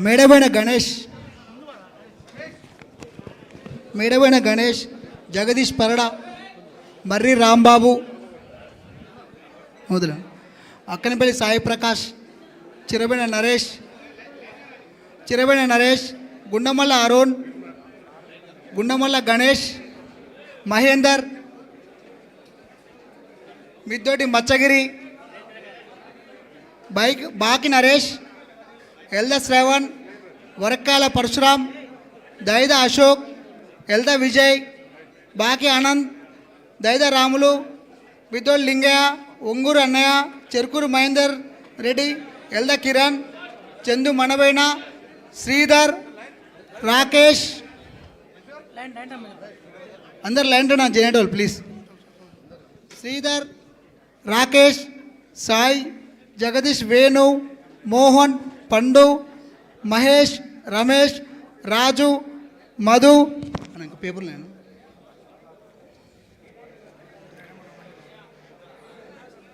మేడబైన గణేష్, జగదీష్ పరడా, మర్రి రాంబాబు, మొదలు అక్కనపల్లి సాయి ప్రకాష్, చిరబైన నరేష్, గుండమల్ల అరుణ్, గుండమల్ల గణేష్, మహేందర్, మిద్దోటి మచ్చగిరి, బాకి నరేష్, ఎల్ద శ్రవణ్, వరక్కాల పరశురాం, దైద అశోక్, ఎల్ద విజయ్, బాకి ఆనంద్, దైద రాములు, మిద్దోటి లింగయ్య, ఒంగూరు అన్నయ్య, చెరుకూరు మహేందర్ రెడ్డి, ఎల్ద కిరణ్, చందు మనబైన, శ్రీధర్, రాకేష్, అందరు లైన్ నా జనేటోళ్ళు ప్లీజ్. శ్రీధర్, రాకేష్, సాయి, జగదీష్, వేణు, మోహన్, పండు, మహేష్, రమేష్, రాజు, మధు, ఇంకా పేపర్ నేను,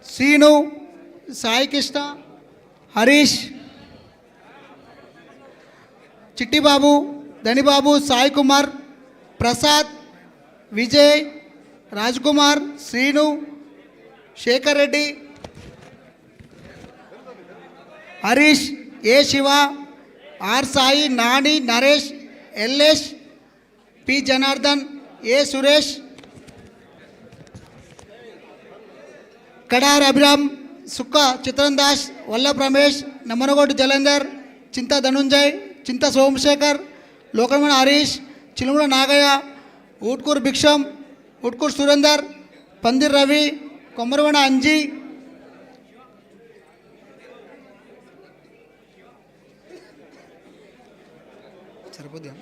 Seenu, Sai Krishna, Harish, Chittibabu, Dhanibabu, Sai Kumar, Prasad, Vijay, Rajkumar, Srinu, Shekar Reddy, Harish, A Siva, R Sai, Nani, Naresh, Ellesh, P Janardhan, A Suresh, Kadar Abhiram, Sukka Chitran Das, Vallabh Ramesh, నమ్మనగోటి Jalandhar, చింత ధనుంజయ్, చింత సోమశేఖర్, లోకమణ హరీష్, చిలుముల నాగయ్య, ఊట్కూరు భిక్షం, ఊట్కూరు సురేందర్, పందిర్ రవి, కొమ్మరవణ అంజీ, సరిపోద్దా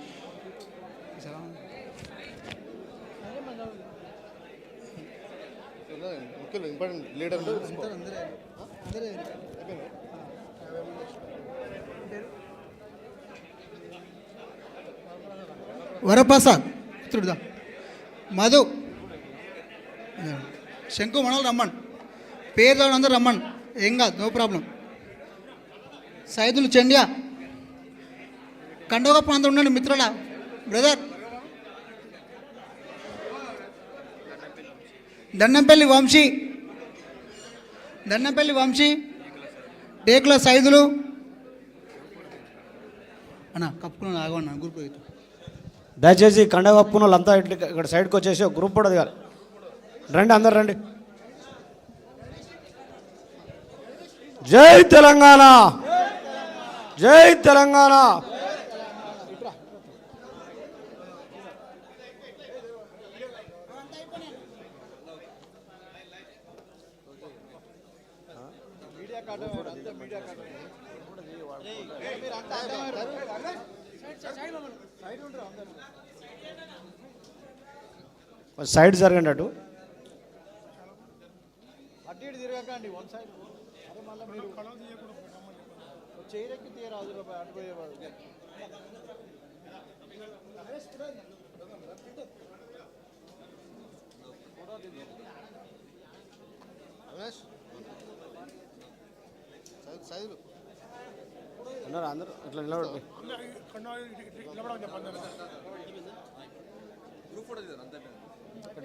వరప్రసాద్, చూడదా మధు, శంకు, మనలు రమ్మన్, పేరు అందరూ రమ్మన్, ఏం కాదు, నో ప్రాబ్లం. సైదులు చెండ్యా, కండోగప్ప అందరూ ఉండండి మిత్రుల, బ్రదర్. దండంపల్లి వంశీ, టేకుల సైదులు అన్న కప్పుకున్న ఆగమన్నా గ్రూప్. దయచేసి కండవ కప్పుకున్న వాళ్ళంతా ఇక్కడ సైడ్కి వచ్చేసి ఒక గ్రూప్ కూడా దిగాలి. రండి, అందరు రండి. జై తెలంగాణ, జై తెలంగాణ. సైడ్ జరగండి, అటు తిరగకండి, వన్ సైడ్. చైరెక్కి తీయరాదు అటుపోయేవాడు. అన్నారు అందరూ ఇట్లా నిలబడి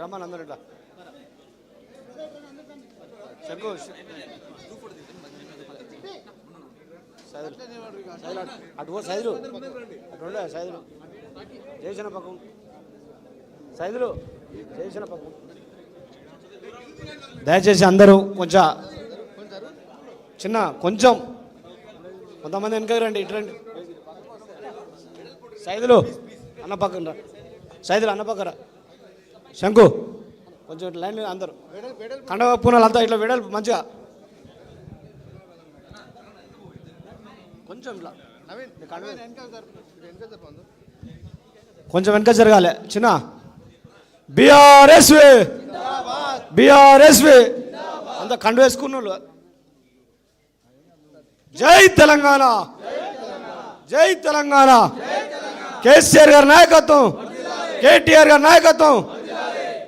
రమ్మని అందరు ఇట్లా శంకు అటు సైదులు అటు సైదులు చేసిన పక్కం సైదులు చేసిన పక్కం. దయచేసి అందరూ కొంచెం కొంచెం కొంతమంది వెనక రండి, ఇటు రండి. సైదులు అన్న పక్కన రా, సైదులు అన్న పక్కన రా. శంకు కొంచెం ఇట్లా లైన్ అందరూ కండవ పూనాలు అంతా ఇట్లా వెడల్పు మంచిగా కొంచెం ఇట్లా కొంచెం వెనక జరగాలి. చిన్న బీఆర్ఎస్ అంత కండు వేసుకున్న వాళ్ళు. జై తెలంగాణ, జై తెలంగాణ. కేసీఆర్ గారి నాయకత్వం, కేటీఆర్ గారి నాయకత్వం,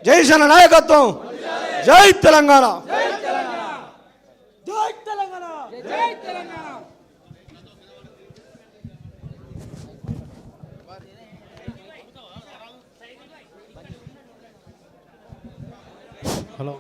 జైశన నాయకత్వం. జై తెలంగాణ, జై తెలంగాణ. హలో